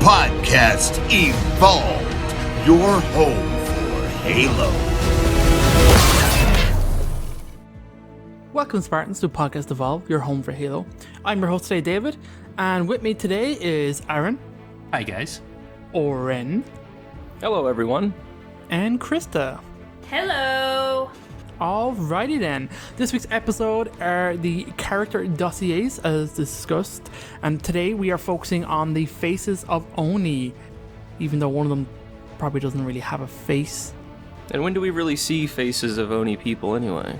Podcast Evolved, your home for Halo. Welcome, Spartans, to Podcast Evolved, your home for Halo. I'm your host today, David, and with me today is Aaron. Hi, guys. Oren. Hello, everyone. And Krista. Hello. Alrighty then. This week's episode are the character dossiers, as discussed, and today we are focusing on the faces of ONI, even though one of them probably doesn't really have a face. And when do we really see faces of ONI people anyway?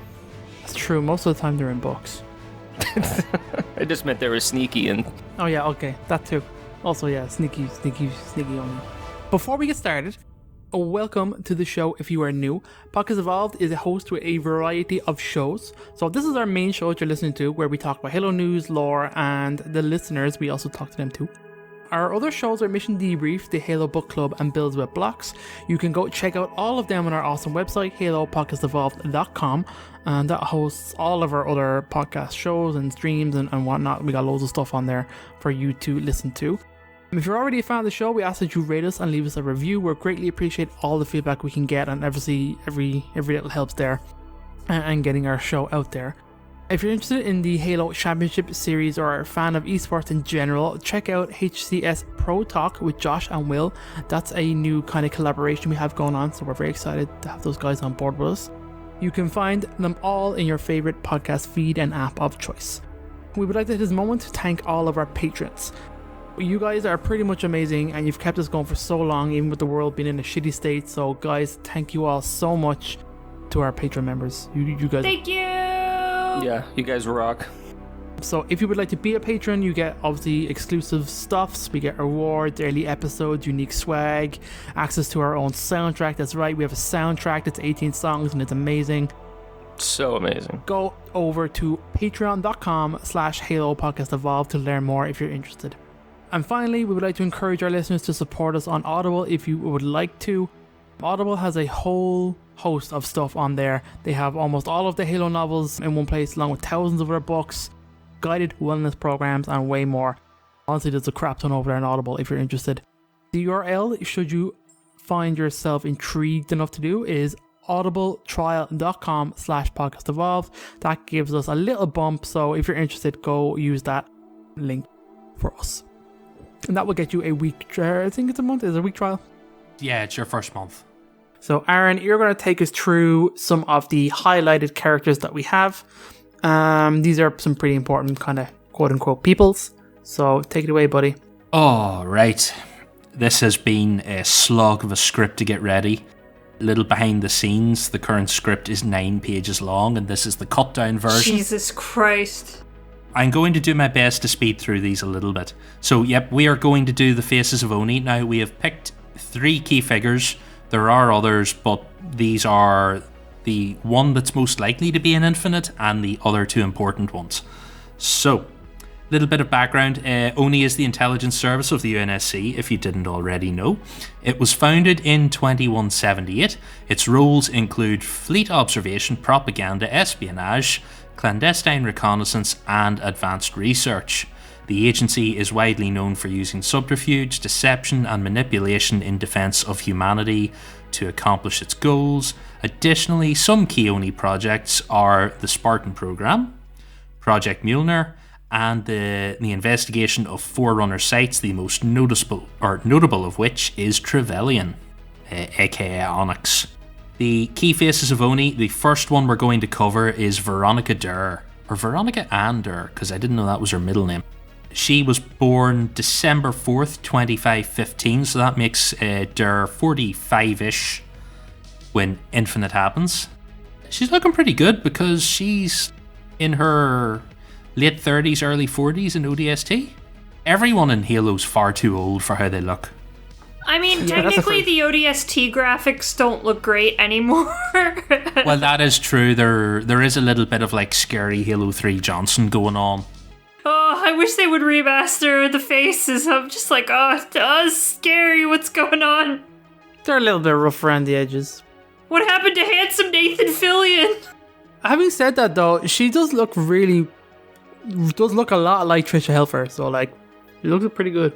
That's true, most of the time they're in books. I just meant they were sneaky and... Oh yeah, okay, that too. Also, yeah, sneaky ONI. Before we get started, welcome to the show if you are new. Podcast Evolved is a host with a variety of shows. So this is our main show that you're listening to, where we talk about Halo news, lore, and the listeners, we also talk to them too. Our other shows are Mission Debrief, the Halo Book Club, and Builds with Blocks. You can go check out all of them on our awesome website, halopodcastevolved.com, and that hosts all of our other podcast shows and streams and whatnot. We got loads of stuff on there for you to listen to. If you're already a fan of the show, we ask that you rate us and leave us a review. We greatly appreciate all the feedback we can get, and obviously every little helps there and getting our show out there. If you're interested in the Halo Championship Series or are a fan of esports in general, check out HCS Pro Talk with Josh and Will. That's a new kind of collaboration we have going on, so we're very excited to have those guys on board with us. You can find them all in your favorite podcast feed and app of choice. We would like to take this moment to thank all of our patrons. You guys are pretty much amazing, and you've kept us going for so long, even with the world being in a shitty state. So guys, thank you all so much to our Patreon members. You guys. Thank you. Yeah, you guys rock. So if you would like to be a patron, you get obviously exclusive stuffs. We get rewards, early episodes, unique swag, access to our own soundtrack. That's right, we have a soundtrack that's 18 songs and it's amazing. So amazing. Go over to patreon.com/Halo Podcast Evolved to learn more if you're interested. And finally, we would like to encourage our listeners to support us on Audible if you would like to. Audible has a whole host of stuff on there. They have almost all of the Halo novels in one place, along with thousands of other books, guided wellness programs, and way more. Honestly, there's a crap ton over there on Audible if you're interested. The URL, should you find yourself intrigued enough to do, is audibletrial.com/podcastevolved. That gives us a little bump, so if you're interested, go use that link for us. And that will get you a week, I think it's a month, is it a week trial? Yeah, it's your first month. So Aaron, you're going to take us through some of the highlighted characters that we have. These are some pretty important kind of quote-unquote peoples. So take it away, buddy. All right. This has been a slog of a script to get ready. A little behind the scenes, the current script is 9 pages long, and this is the cut-down version. Jesus Christ. I'm going to do my best to speed through these a little bit. So, yep, we are going to do the faces of ONI. Now, we have picked 3 key figures. There are others, but these are the one that's most likely to be an infinite and the other 2 important ones. So, little bit of background. ONI is the intelligence service of the UNSC, if you didn't already know. It was founded in 2178. Its roles include fleet observation, propaganda, espionage, clandestine reconnaissance, and advanced research. The agency is widely known for using subterfuge, deception, and manipulation in defense of humanity to accomplish its goals. Additionally, some key ONI projects are the Spartan program, Project Mjolnir, and the investigation of Forerunner sites, the most notable of which is Trevelyan, aka Onyx. The key faces of ONI, the first one we're going to cover is Veronica Dare, or Veronica Ann Dare, because I didn't know that was her middle name. She was born December 4th, 2515, so that makes Dare 45-ish when Infinite happens. She's looking pretty good because she's in her late 30s, early 40s in ODST. Everyone in Halo's far too old for how they look. I mean, technically the ODST graphics don't look great anymore. Well, that is true. There is a little bit of like scary Halo 3 Johnson going on. Oh, I wish they would remaster the faces. I'm just like, it's scary. What's going on? They're a little bit rough around the edges. What happened to handsome Nathan Fillion? Having said that, though, she does look a lot like Trisha Helfer. So, like, she looks pretty good.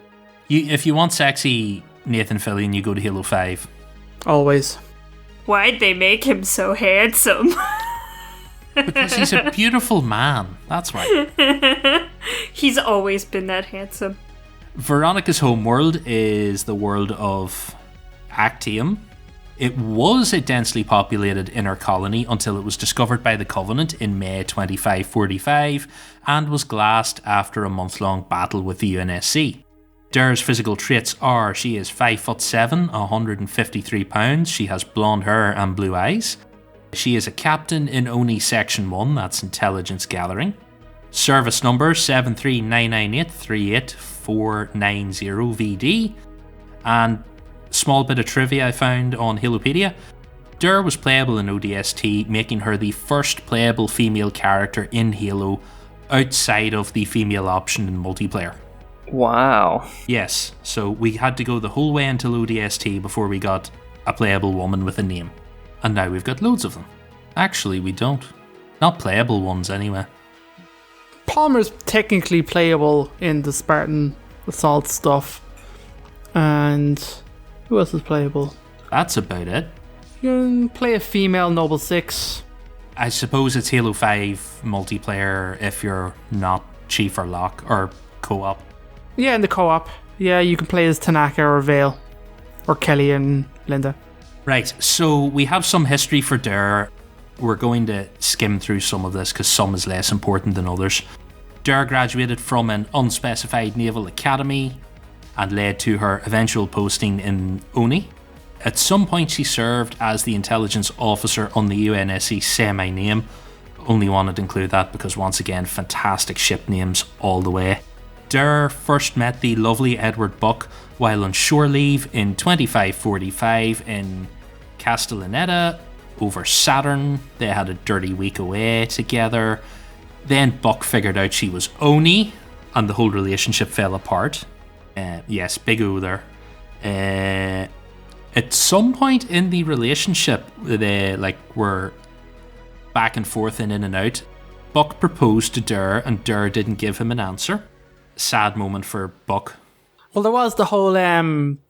If you want sexy Nathan Fillion, you go to Halo 5. Always. Why'd they make him so handsome? Because he's a beautiful man. That's why. He's always been that handsome. Veronica's home world is the world of Actium. It was a densely populated inner colony until it was discovered by the Covenant in May 2545 and was glassed after a month-long battle with the UNSC. Dare's physical traits are she is 5'7", 153 pounds, she has blonde hair and blue eyes. She is a captain in ONI Section 1, that's Intelligence Gathering. Service number 73998384490VD. And small bit of trivia I found on Halopedia. Dare was playable in ODST, making her the first playable female character in Halo outside of the female option in multiplayer. Wow. Yes, so we had to go the whole way until ODST before we got a playable woman with a name. And now we've got loads of them. Actually, we don't. Not playable ones, anyway. Palmer's technically playable in the Spartan Assault stuff. And who else is playable? That's about it. You can play a female Noble 6. I suppose it's Halo 5 multiplayer if you're not Chief or Locke or co-op. Yeah, in the co-op. Yeah, you can play as Tanaka or Vale. Or Kelly and Linda. Right, so we have some history for Dare. We're going to skim through some of this because some is less important than others. Dare graduated from an unspecified naval academy and led to her eventual posting in ONI. At some point she served as the intelligence officer on the UNSC semi-name. Only wanted to include that because once again, fantastic ship names all the way. Dare first met the lovely Edward Buck while on shore leave in 2545 in Castellaneta over Saturn. They had a dirty week away together. Then Buck figured out she was Oni and the whole relationship fell apart. Yes, big O there. At some point in the relationship, they were back and forth and in and out. Buck proposed to Dare and Dare didn't give him an answer. Sad moment for Buck. Well, there was the whole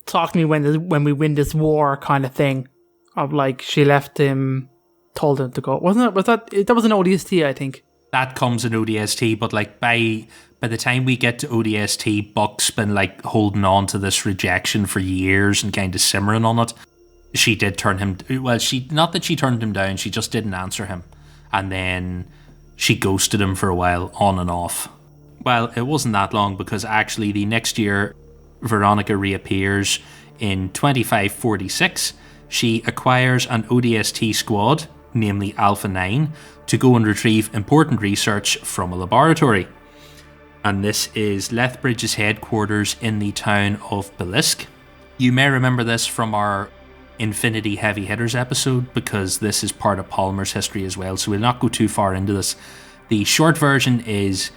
talk to me when we win this war kind of thing. Of she left him, told him to go. Wasn't it? That was an ODST, I think. That comes in ODST, but by the time we get to ODST, Buck's been holding on to this rejection for years and kind of simmering on it. She did turn him. Well, not that she turned him down. She just didn't answer him, and then she ghosted him for a while, on and off. Well, it wasn't that long because actually the next year, Veronica reappears in 2546. She acquires an ODST squad, namely Alpha 9, to go and retrieve important research from a laboratory. And this is Lethbridge's headquarters in the town of Belisk. You may remember this from our Infinity Heavy Hitters episode because this is part of Palmer's history as well, so we'll not go too far into this. The short version is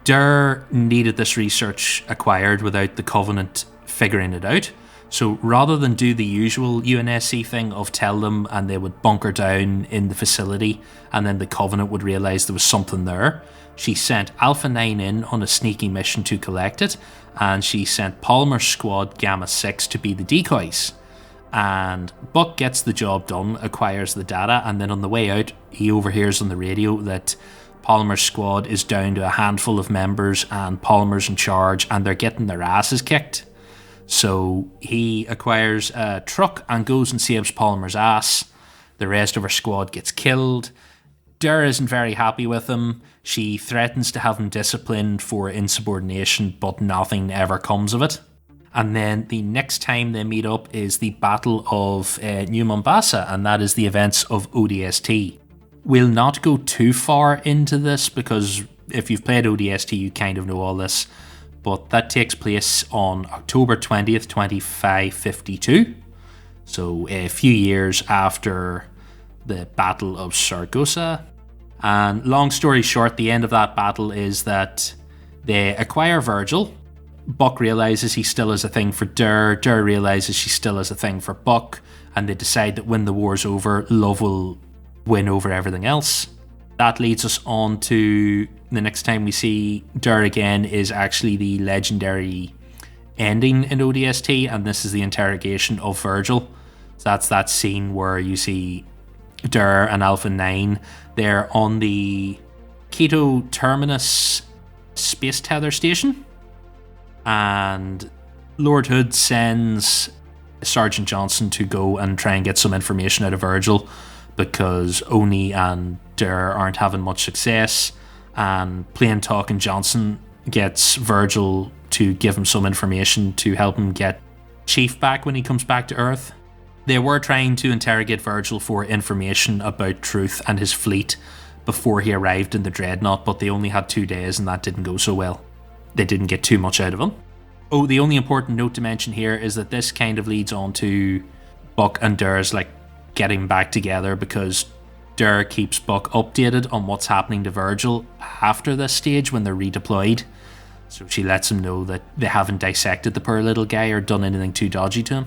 Dare needed this research acquired without the Covenant figuring it out. So rather than do the usual UNSC thing of tell them and they would bunker down in the facility and then the Covenant would realise there was something there, she sent Alpha 9 in on a sneaky mission to collect it, and she sent Palmer's squad Gamma 6 to be the decoys. And Buck gets the job done, acquires the data, and then on the way out he overhears on the radio that Palmer's squad is down to a handful of members and Palmer's in charge and they're getting their asses kicked. So he acquires a truck and goes and saves Palmer's ass. The rest of her squad gets killed. Dare isn't very happy with him. She threatens to have him disciplined for insubordination, but nothing ever comes of it. And then the next time they meet up is the Battle of New Mombasa, and that is the events of ODST. We'll not go too far into this because if you've played ODST, you kind of know all this. But that takes place on October 20th, 2552. So a few years after the Battle of Saragossa. And long story short, the end of that battle is that they acquire Virgil. Buck realises he still has a thing for Dare. Dare realises she still has a thing for Buck. And they decide that when the war's over, love will win over everything else. That leads us on to the next time we see Dare again is actually the legendary ending in ODST, and this is the interrogation of Virgil. So that's that scene where you see Dare and Alpha 9. They're on the Keto Terminus space tether station, and Lord Hood sends Sergeant Johnson to go and try and get some information out of Virgil, because Oni and Dare aren't having much success, and plain talking Johnson gets Virgil to give him some information to help him get Chief back when he comes back to Earth. They were trying to interrogate Virgil for information about Truth and his fleet before he arrived in the Dreadnought, but they only had 2 days and that didn't go so well. They didn't get too much out of him. Oh, the only important note to mention here is that this kind of leads on to Buck and Dare's getting back together, because Dare keeps Buck updated on what's happening to Virgil after this stage when they're redeployed. So she lets him know that they haven't dissected the poor little guy or done anything too dodgy to him.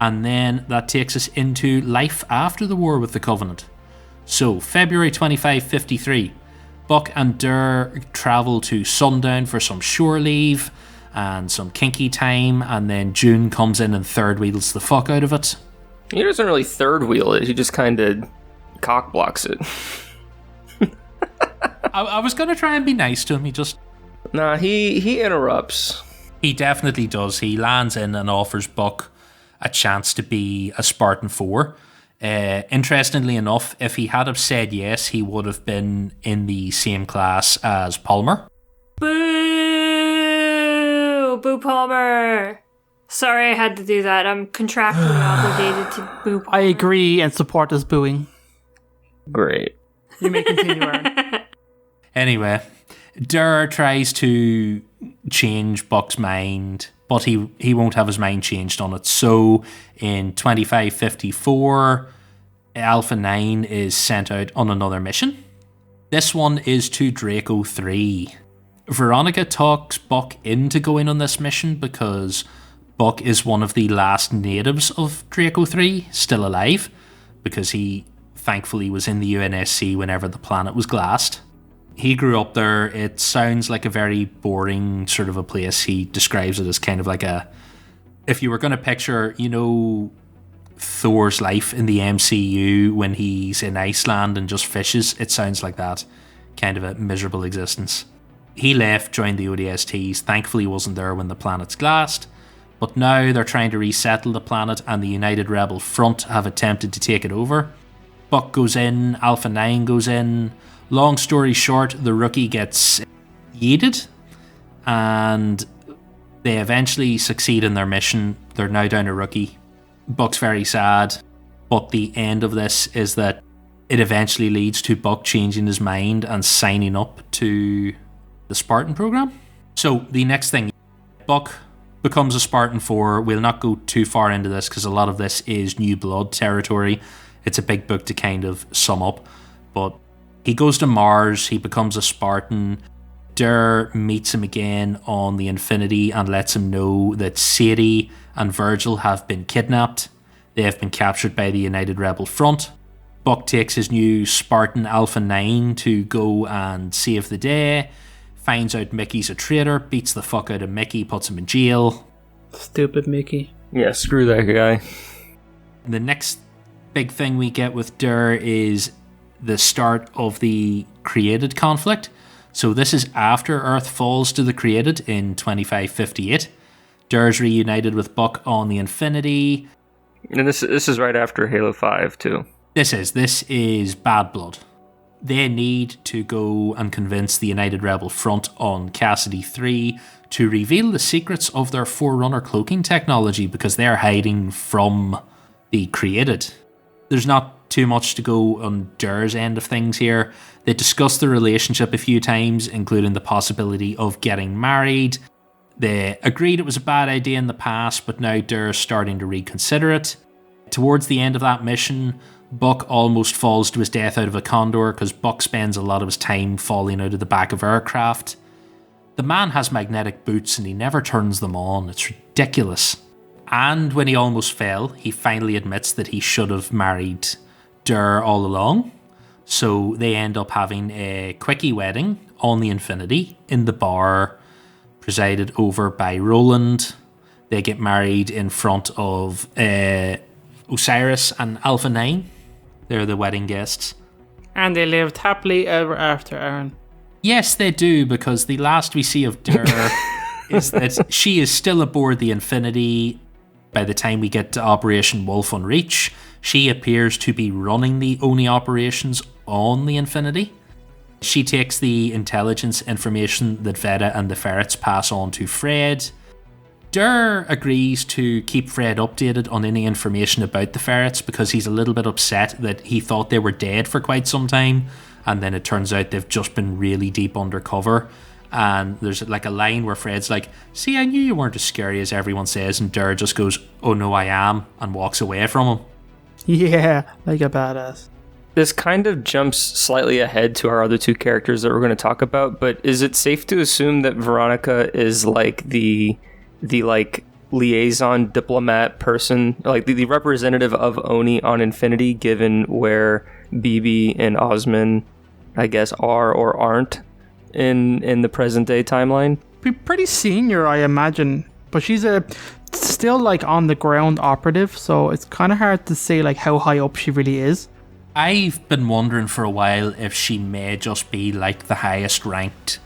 And then that takes us into life after the war with the Covenant. So, February 2553, Buck and Dare travel to Sundown for some shore leave and some kinky time, and then June comes in and third wheels the fuck out of it. He doesn't really third wheel it, he just kind of cock blocks it. I was going to try and be nice to him, he just... Nah, he interrupts. He definitely does. He lands in and offers Buck a chance to be a Spartan 4. Interestingly enough, if he had have said yes, he would have been in the same class as Palmer. Boo! Boo Palmer! Sorry I had to do that. I'm contractually obligated to boo Palmer. I agree and support this booing. Great. You may continue, Aaron. Anyway, Dare tries to change Buck's mind, but he won't have his mind changed on it. So in 2554, Alpha 9 is sent out on another mission. This one is to Draco 3. Veronica talks Buck into going on this mission because Buck is one of the last natives of Draco 3 still alive, because he thankfully was in the UNSC whenever the planet was glassed. He grew up there. It sounds like a very boring sort of a place. He describes it as kind of like if you were going to picture, Thor's life in the MCU when he's in Iceland and just fishes, it sounds like that. Kind of a miserable existence. He left, joined the ODSTs, thankfully wasn't there when the planet's glassed, but now they're trying to resettle the planet and the United Rebel Front have attempted to take it over. Buck goes in, Alpha 9 goes in. Long story short, the rookie gets yeeted and they eventually succeed in their mission. They're now down a rookie. Buck's very sad, but the end of this is that it eventually leads to Buck changing his mind and signing up to the Spartan program. So the next thing, Buck becomes a Spartan 4. We'll not go too far into this because a lot of this is New Blood territory. It's a big book to kind of sum up, but he goes to Mars, he becomes a Spartan. Dare meets him again on the Infinity and lets him know that Sadie and Virgil have been kidnapped. They have been captured by the United Rebel Front. Buck takes his new Spartan Alpha 9 to go and save the day. Finds out Mickey's a traitor, beats the fuck out of Mickey, puts him in jail. Stupid Mickey. Yeah, screw that guy. The next big thing we get with Dare is the start of the Created conflict. So this is after Earth falls to the Created in 2558. Dare's reunited with Buck on the Infinity. And this is right after Halo 5 too. This is Bad Blood. They need to go and convince the United Rebel Front on Cassidy 3 to reveal the secrets of their Forerunner cloaking technology because they're hiding from the Created. There's not too much to go on Dare's end of things here. They discussed the relationship a few times, including the possibility of getting married. They agreed it was a bad idea in the past, but now Dare's starting to reconsider it. Towards the end of that mission, Buck almost falls to his death out of a condor because Buck spends a lot of his time falling out of the back of aircraft. The man has magnetic boots and he never turns them on. It's ridiculous. And when he almost fell, he finally admits that he should have married Dare all along. So they end up having a quickie wedding on the Infinity in the bar, presided over by Roland. They get married in front of Osiris and Alpha 9. They're the wedding guests. And they lived happily ever after, Aaron. Yes, they do, because the last we see of Dare is that she is still aboard the Infinity. By the time we get to Operation Wolf on Reach, she appears to be running the ONI operations on the Infinity. She takes the intelligence information that Veda and the ferrets pass on to Fred. Dare agrees to keep Fred updated on any information about the ferrets because he's a little bit upset that he thought they were dead for quite some time, and then it turns out they've just been really deep undercover. And there's like a line where Fred's like, "See, I knew you weren't as scary as everyone says," and Dare just goes, "Oh no, I am," and walks away from him. Yeah, like a badass. This kind of jumps slightly ahead to our other two characters that we're going to talk about, but is it safe to assume that Veronica is like the like liaison diplomat person, like the representative of ONI on Infinity, given where BB and Osman, I guess, are or aren't in the present day timeline? Pretty senior, I imagine, but she's still like on the ground operative, so it's kind of hard to say like how high up she really is. I've been wondering for a while if she may just be like the highest ranked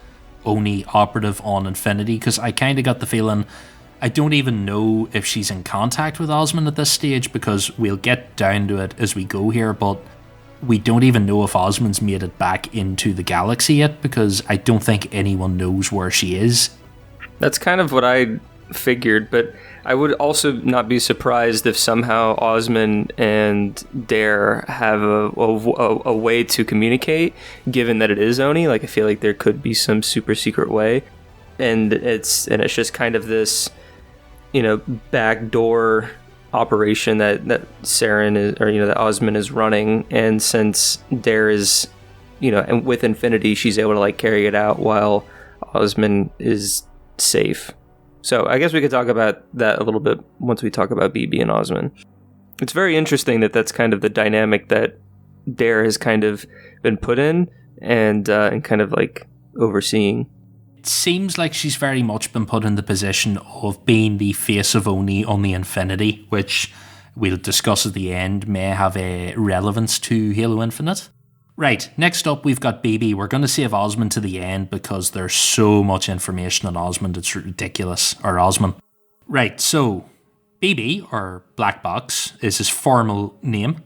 ONI operative on Infinity, because I kind of got the feeling, I don't even know if she's in contact with Osman at this stage, because we'll get down to it as we go here, but we don't even know if Osman's made it back into the galaxy yet, because I don't think anyone knows where she is. That's kind of what I figured, but I would also not be surprised if somehow Osman and Dare have a way to communicate, given that it is ONI. Like, I feel like there could be some super secret way, and it's just kind of this, backdoor operation that Serin is, or that Osman is running, and since Dare is, and with Infinity, she's able to like carry it out while Osman is safe. So I guess we could talk about that a little bit once we talk about BB and Osman. It's very interesting that that's kind of the dynamic that Dare has kind of been put in and kind of like overseeing. It seems like she's very much been put in the position of being the face of ONI on the Infinity, which we'll discuss at the end may have a relevance to Halo Infinite. Right, next up we've got BB. We're going to save Osman to the end because there's so much information on Osman, it's ridiculous. Or Osman. Right, so BB, or Black Box, is his formal name,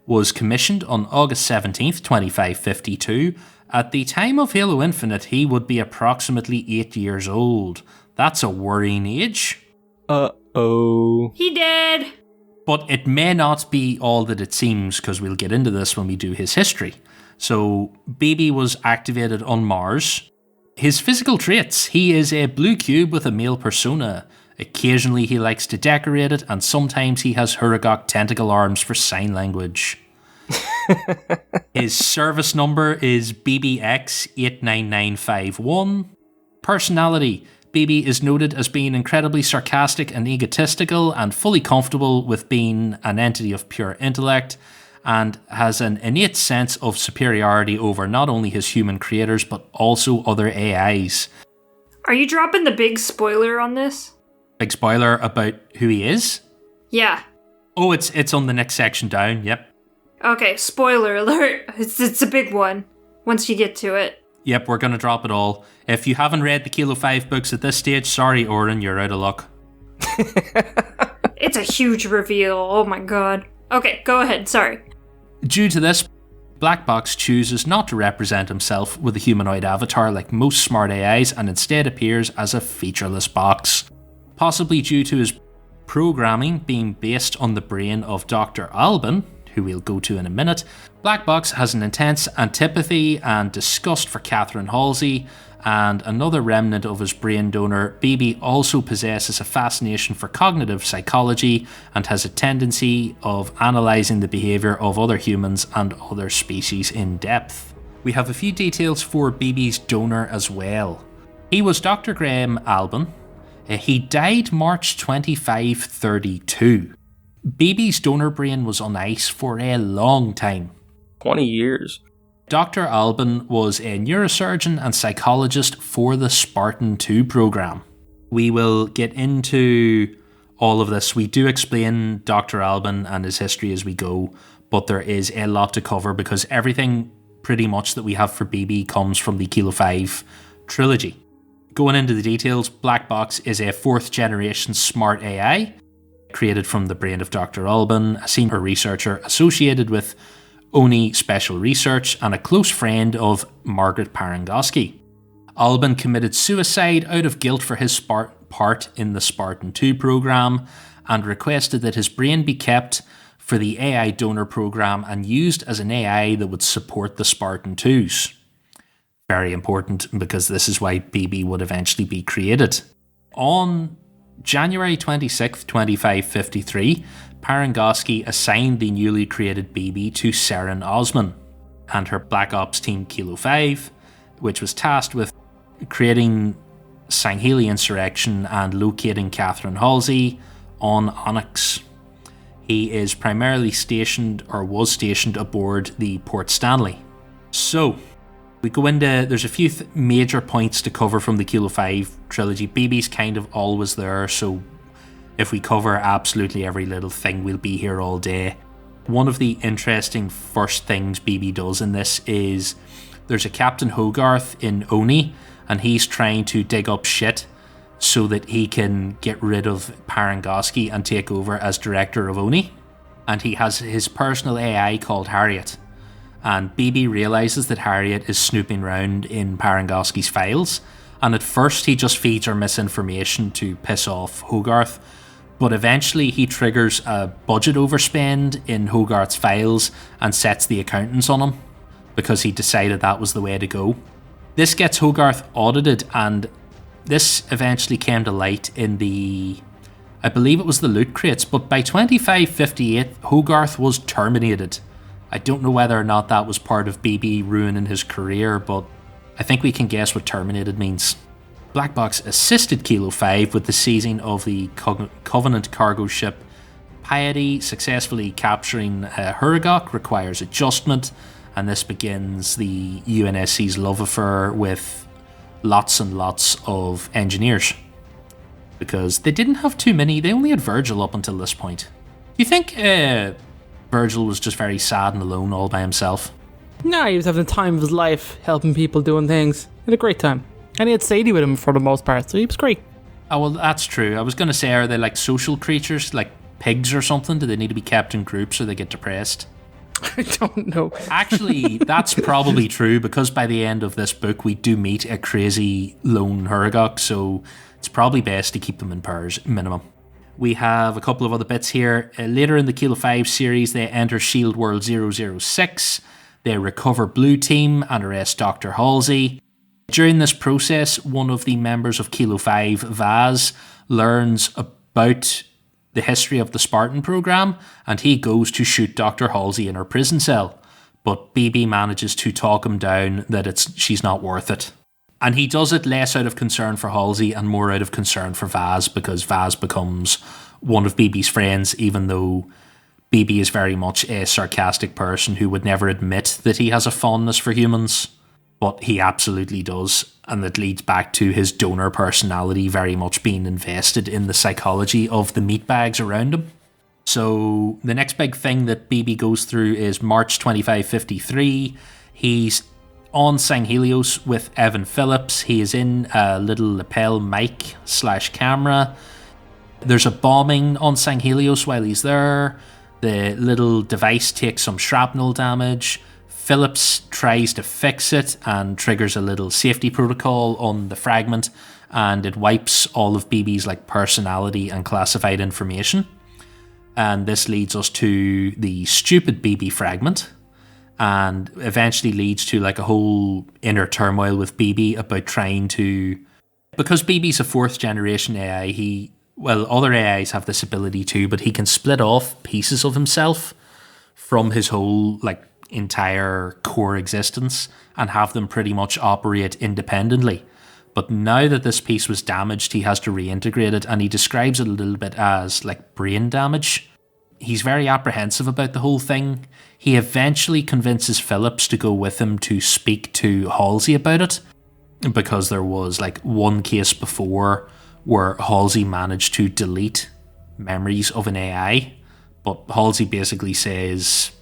was commissioned on August 17th, 2552. At the time of Halo Infinite, he would be approximately 8 years old. That's a worrying age. Uh-oh. He dead. But it may not be all that it seems, because we'll get into this when we do his history. So, BB was activated on Mars. His physical traits: he is a blue cube with a male persona. Occasionally he likes to decorate it, and sometimes he has Huragok tentacle arms for sign language. His service number is BBX89951. Personality: BB is noted as being incredibly sarcastic and egotistical, and fully comfortable with being an entity of pure intellect, and has an innate sense of superiority over not only his human creators, but also other AIs. Are you dropping the big spoiler on this? Big spoiler about who he is? Yeah. Oh, it's on the next section down, yep. Okay, spoiler alert. It's a big one once you get to it. Yep, we're going to drop it all. If you haven't read the Kilo 5 books at this stage, sorry, Oren, you're out of luck. It's a huge reveal. Oh my god. Okay, go ahead. Sorry. Due to this, Black Box chooses not to represent himself with a humanoid avatar like most smart AIs, and instead appears as a featureless box. Possibly due to his programming being based on the brain of Dr. Albin, who we'll go to in a minute, Black Box has an intense antipathy and disgust for Catherine Halsey, and another remnant of his brain donor, BB also possesses a fascination for cognitive psychology and has a tendency of analysing the behaviour of other humans and other species in depth. We have a few details for BB's donor as well. He was Dr. Graham Albin. He died March 2532. BB's donor brain was on ice for a long time. 20 years. Dr. Alban was a neurosurgeon and psychologist for the Spartan 2 program. We will get into all of this. We do explain Dr. Alban and his history as we go, but there is a lot to cover because everything pretty much that we have for BB comes from the Kilo 5 trilogy. Going into the details, Black Box is a 4th generation smart AI created from the brain of Dr. Alban, a senior researcher associated with ONI Special Research and a close friend of Margaret Parangoski. Alban committed suicide out of guilt for his part in the Spartan 2 program and requested that his brain be kept for the AI donor program and used as an AI that would support the Spartan 2s. Very important because this is why BB would eventually be created. On January 26th, 2553, Parangoski assigned the newly created BB to Serin Osman and her Black Ops Team Kilo 5, which was tasked with creating Sangheili insurrection and locating Catherine Halsey on Onyx. He is primarily was stationed aboard the Port Stanley. So, we go into, there's a few major points to cover from the Kilo 5 trilogy. BB's kind of always there, so if we cover absolutely every little thing, we'll be here all day. One of the interesting first things BB does in this is there's a Captain Hogarth in ONI, and he's trying to dig up shit so that he can get rid of Parangoski and take over as director of ONI. And he has his personal AI called Harriet. And BB realises that Harriet is snooping around in Parangoski's files, and at first he just feeds her misinformation to piss off Hogarth, but eventually he triggers a budget overspend in Hogarth's files and sets the accountants on him, because he decided that was the way to go. This gets Hogarth audited, and this eventually came to light in I believe it was the loot crates, but by 2558 Hogarth was terminated. I don't know whether or not that was part of BB ruining his career, but I think we can guess what terminated means. Black Box assisted Kilo 5 with the seizing of the Covenant cargo ship Piety. Successfully capturing Huragok requires adjustment, and this begins the UNSC's love affair with lots and lots of engineers. Because they didn't have too many, they only had Virgil up until this point. Do you think Virgil was just very sad and alone all by himself? No, he was having the time of his life, helping people, doing things. He had a great time. And he had Sadie with him for the most part, so he was great. Oh, well, that's true. I was going to say, are they like social creatures, like pigs or something? Do they need to be kept in groups or they get depressed? I don't know. Actually, that's probably true, because by the end of this book, we do meet a crazy lone Huragok, so it's probably best to keep them in pairs, minimum. We have a couple of other bits here. Later in the Kilo 5 series, they enter Shield World 006. They recover Blue Team and arrest Dr. Halsey. During this process, one of the members of Kilo 5, Vaz, learns about the history of the Spartan program, and he goes to shoot Dr. Halsey in her prison cell. But BB manages to talk him down that she's not worth it. And he does it less out of concern for Halsey and more out of concern for Vaz, because Vaz becomes one of BB's friends, even though BB is very much a sarcastic person who would never admit that he has a fondness for humans. But he absolutely does, and that leads back to his donor personality very much being invested in the psychology of the meatbags around him. So the next big thing that BB goes through is March 2553. He's on Sanghelios with Evan Phillips. He is in a little lapel mic / camera. There's a bombing on Sanghelios while he's there. The little device takes some shrapnel damage. Phillips tries to fix it and triggers a little safety protocol on the fragment, and it wipes all of BB's personality and classified information. And this leads us to the stupid BB fragment, and eventually leads to a whole inner turmoil with BB about trying to... Because BB's a 4th generation AI, other AIs have this ability too, but he can split off pieces of himself from his whole entire core existence and have them pretty much operate independently. But now that this piece was damaged, he has to reintegrate it, and he describes it a little bit as brain damage. he's very apprehensive about the whole thing. He eventually convinces Phillips to go with him to speak to Halsey about it, because there was like one case before where Halsey managed to delete memories of an AI, but Halsey basically says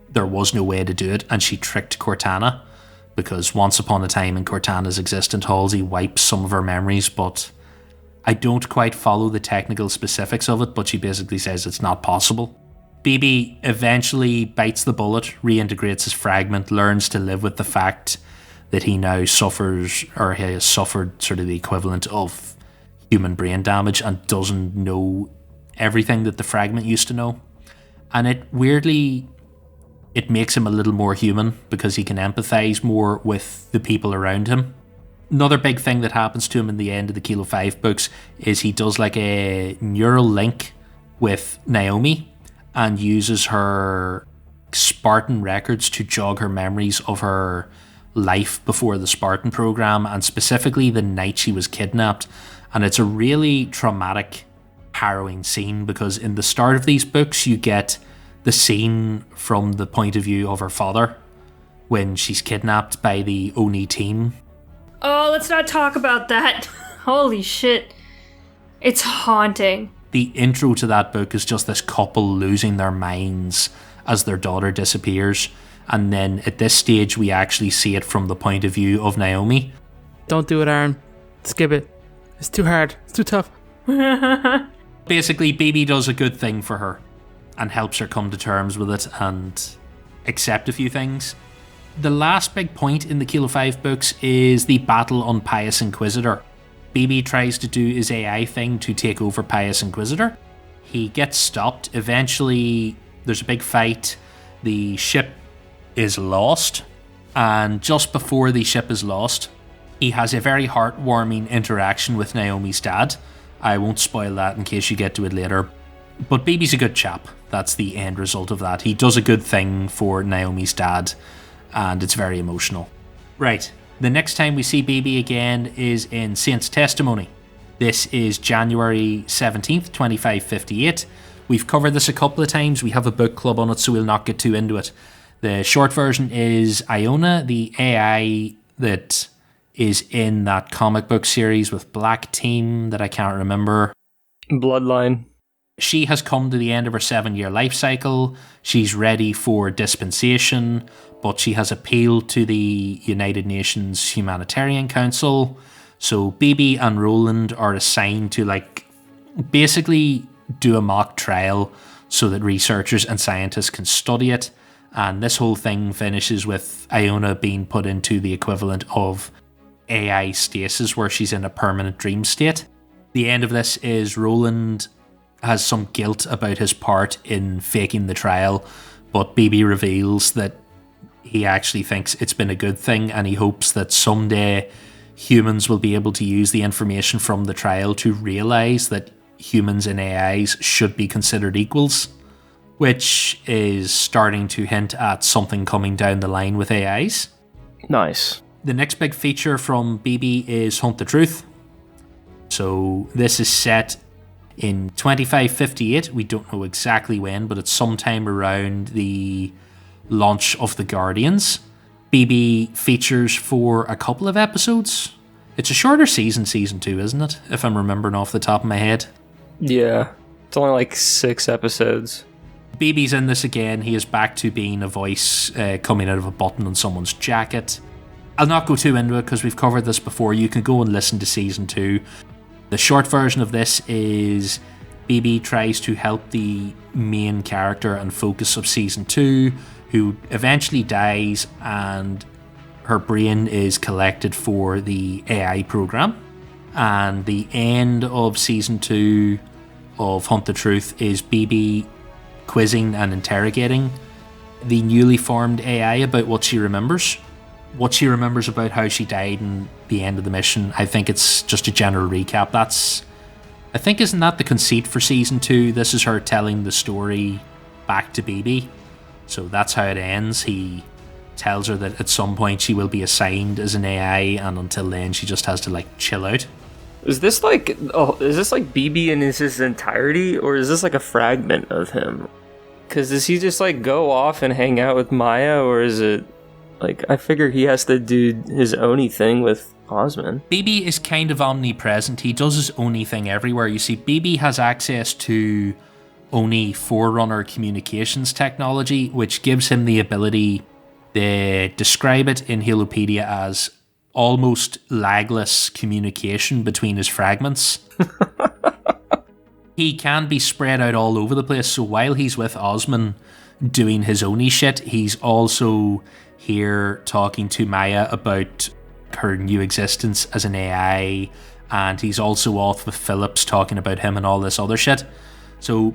there was no way to do it, and she tricked Cortana, because once upon a time in Cortana's existence, Halsey wipes some of her memories, but I don't quite follow the technical specifics of it, but she basically says it's not possible. BB eventually bites the bullet, reintegrates his fragment, learns to live with the fact that he now suffers, or he has suffered sort of the equivalent of human brain damage, and doesn't know everything that the fragment used to know. And it weirdly, it makes him a little more human, because he can empathize more with the people around him. Another big thing that happens to him in the end of the Kilo 5 books is he does like a neural link with Naomi, and uses her Spartan records to jog her memories of her life before the Spartan program, and specifically the night she was kidnapped. And it's a really traumatic, harrowing scene, because in the start of these books you get the scene from the point of view of her father when she's kidnapped by the ONI team. Oh, let's not talk about that. Holy shit. It's haunting. The intro to that book is just this couple losing their minds as their daughter disappears. And then at this stage, we actually see it from the point of view of Naomi. Don't do it, Aaron. Skip it. It's too hard. It's too tough. Basically, BB does a good thing for her and helps her come to terms with it and accept a few things. The last big point in the Kilo 5 books is the battle on Pious Inquisitor. BB tries to do his AI thing to take over Pious Inquisitor. He gets stopped. Eventually, there's a big fight. The ship is lost. And just before the ship is lost, he has a very heartwarming interaction with Naomi's dad. I won't spoil that in case you get to it later. But BB's a good chap. That's the end result of that. He does a good thing for Naomi's dad, and it's very emotional. Right. The next time we see BB again is in Saint's Testimony. This is January 17th, 2558. We've covered this a couple of times. We have a book club on it, so we'll not get too into it. The short version is Iona, the AI that is in that comic book series with Black Team that I can't remember. Bloodline. She has come to the end of her 7-year life cycle. She's ready for dispensation, but she has appealed to the United Nations Humanitarian Council. So BB and Roland are assigned to basically do a mock trial so that researchers and scientists can study it. And this whole thing finishes with Iona being put into the equivalent of AI stasis, where she's in a permanent dream state. The end of this is Roland has some guilt about his part in faking the trial, but BB reveals that he actually thinks it's been a good thing, and he hopes that someday humans will be able to use the information from the trial to realise that humans and AIs should be considered equals, which is starting to hint at something coming down the line with AIs. Nice. The next big feature from BB is Hunt the Truth. So this is set in 2558. We don't know exactly when, but it's sometime around the launch of the Guardians. BB features for a couple of episodes. It's a shorter season 2, isn't it? If I'm remembering off the top of my head. Yeah, it's only 6 episodes. BB's in this again. He is back to being a voice coming out of a button on someone's jacket. I'll not go too into it because we've covered this before. You can go and listen to season 2. The short version of this is BB tries to help the main character and focus of season 2, who eventually dies, and her brain is collected for the AI program. And the end of season 2 of Hunt the Truth is BB quizzing and interrogating the newly formed AI about what she remembers. What she remembers about how she died and the end of the mission. I think it's just a general recap. Isn't that the conceit for season 2? This is her telling the story back to BB. So that's how it ends. He tells her that at some point she will be assigned as an AI, and until then she just has to chill out. Is this like BB in his entirety, or is this like a fragment of him? Because does he just like go off and hang out with Maya, or is it like, I figure he has to do his ONI thing with Osman? BB is kind of omnipresent. He does his ONI thing everywhere. You see, BB has access to ONI Forerunner communications technology, which gives him the ability, they describe it in Halopedia as almost lagless communication between his fragments. He can be spread out all over the place, so while he's with Osman doing his ONI shit, he's also here talking to Maya about her new existence as an AI, and he's also off with Phillips talking about him and all this other shit. So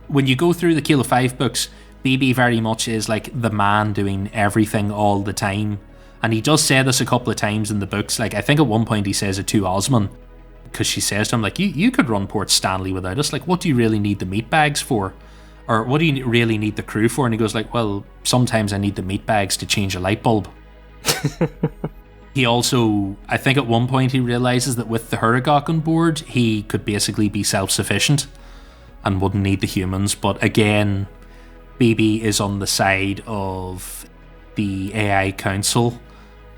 when you go through the Kilo 5 books, BB very much is like the man doing everything all the time. And he does say this a couple of times in the books. Like, I think at one point he says it to Osman, because she says to him, like, you could run Port Stanley without us. Like, what do you really need the meat bags for? Or what do you really need the crew for? And he goes like, well, sometimes I need the meat bags to change a light bulb. He also, I think at one point he realizes that with the Huragok on board, he could basically be self-sufficient and wouldn't need the humans. But again, BB is on the side of the AI Council,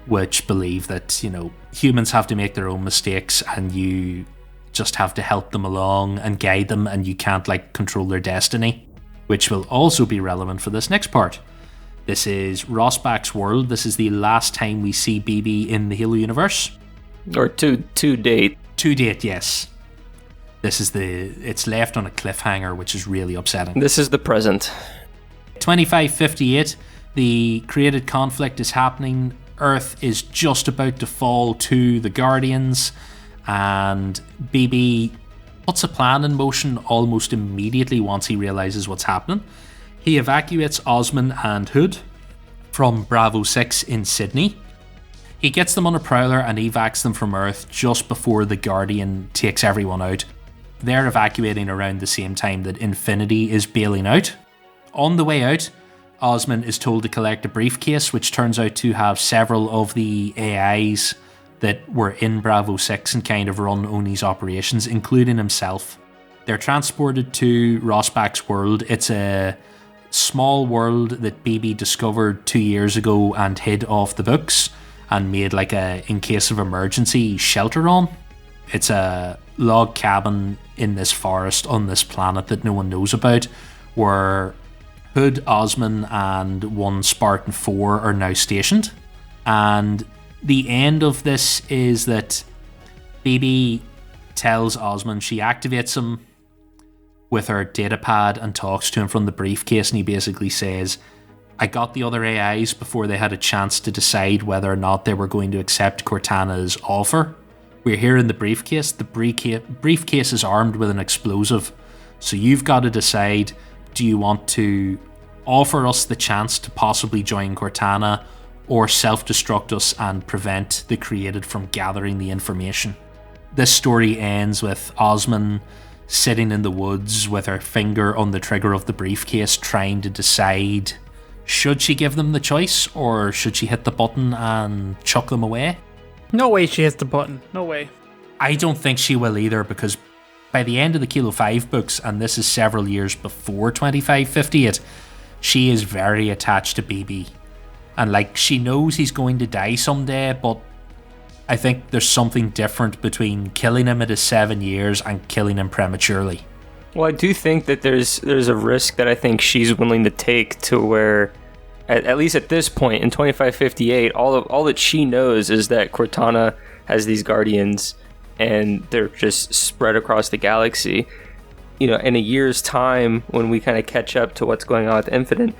which believe that, you know, humans have to make their own mistakes and you just have to help them along and guide them, and you can't, like, control their destiny, which will also be relevant for this next part. This is Rosbach's world. This is the last time we see BB in the Halo universe. Or to date. To date, yes. This is it's left on a cliffhanger, which is really upsetting. This is the present. 2558, the created conflict is happening. Earth is just about to fall to the Guardians, and BB puts a plan in motion almost immediately once he realizes what's happening. He evacuates Osman and Hood from Bravo 6 in Sydney. He gets them on a prowler and evacs them from Earth just before the Guardian takes everyone out. They're evacuating around the same time that Infinity is bailing out. On the way out, Osman is told to collect a briefcase, which turns out to have several of the AIs that were in Bravo 6 and kind of run ONI's operations, including himself. They're transported to Rosbach's world. It's a small world that BB discovered 2 years ago and hid off the books and made like a, in case of emergency, shelter on. It's a log cabin in this forest on this planet that no one knows about, where Hood, Osman, and one Spartan 4 are now stationed. And the end of this is that BB tells Osman, she activates him with her datapad and talks to him from the briefcase, and he basically says, I got the other AIs before they had a chance to decide whether or not they were going to accept Cortana's offer. We're here in the briefcase. The briefcase is armed with an explosive, so you've got to decide, do you want to offer us the chance to possibly join Cortana, or self-destruct us and prevent the created from gathering the information? This story ends with Osman sitting in the woods with her finger on the trigger of the briefcase, trying to decide, should she give them the choice, or should she hit the button and chuck them away? No way she hits the button. No way. I don't think she will either, because by the end of the Kilo 5 books, and this is several years before 2558, she is very attached to BB. And like, she knows he's going to die someday, but I think there's something different between killing him at his 7 years and killing him prematurely. Well, I do think that there's a risk that I think she's willing to take, to where, at least at this point in 2558, all that she knows is that Cortana has these Guardians and they're just spread across the galaxy. You know, in a year's time, when we kind of catch up to what's going on with Infinite,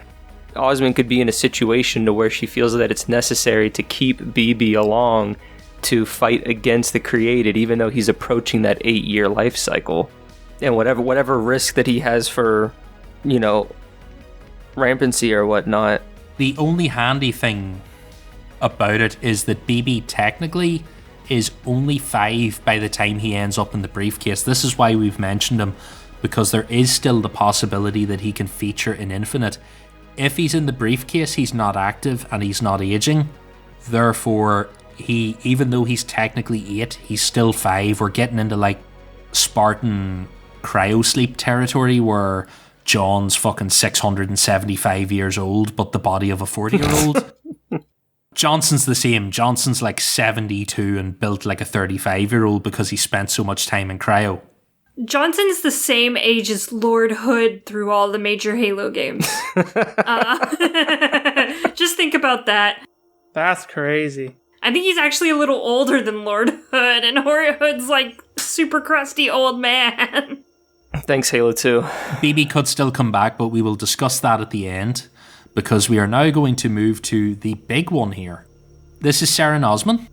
Osman could be in a situation to where she feels that it's necessary to keep BB along to fight against the created, even though he's approaching that 8-year life cycle. And whatever risk that he has for, you know, rampancy or whatnot. The only handy thing about it is that BB technically is only 5 by the time he ends up in the briefcase. This is why we've mentioned him, because there is still the possibility that he can feature in Infinite. If he's in the briefcase, he's not active and he's not aging. Therefore, even though he's technically 8, he's still 5. We're getting into like Spartan cryosleep territory where John's fucking 675 years old, but the body of a 40-year-old. Johnson's the same. Johnson's like 72 and built like a 35-year-old because he spent so much time in cryo. Johnson's the same age as Lord Hood through all the major Halo games. Just think about that. That's crazy. I think he's actually a little older than Lord Hood, and Hood's like super crusty old man. Thanks, Halo 2. BB could still come back, but we will discuss that at the end, because we are now going to move to the big one here. This is Serin Osman,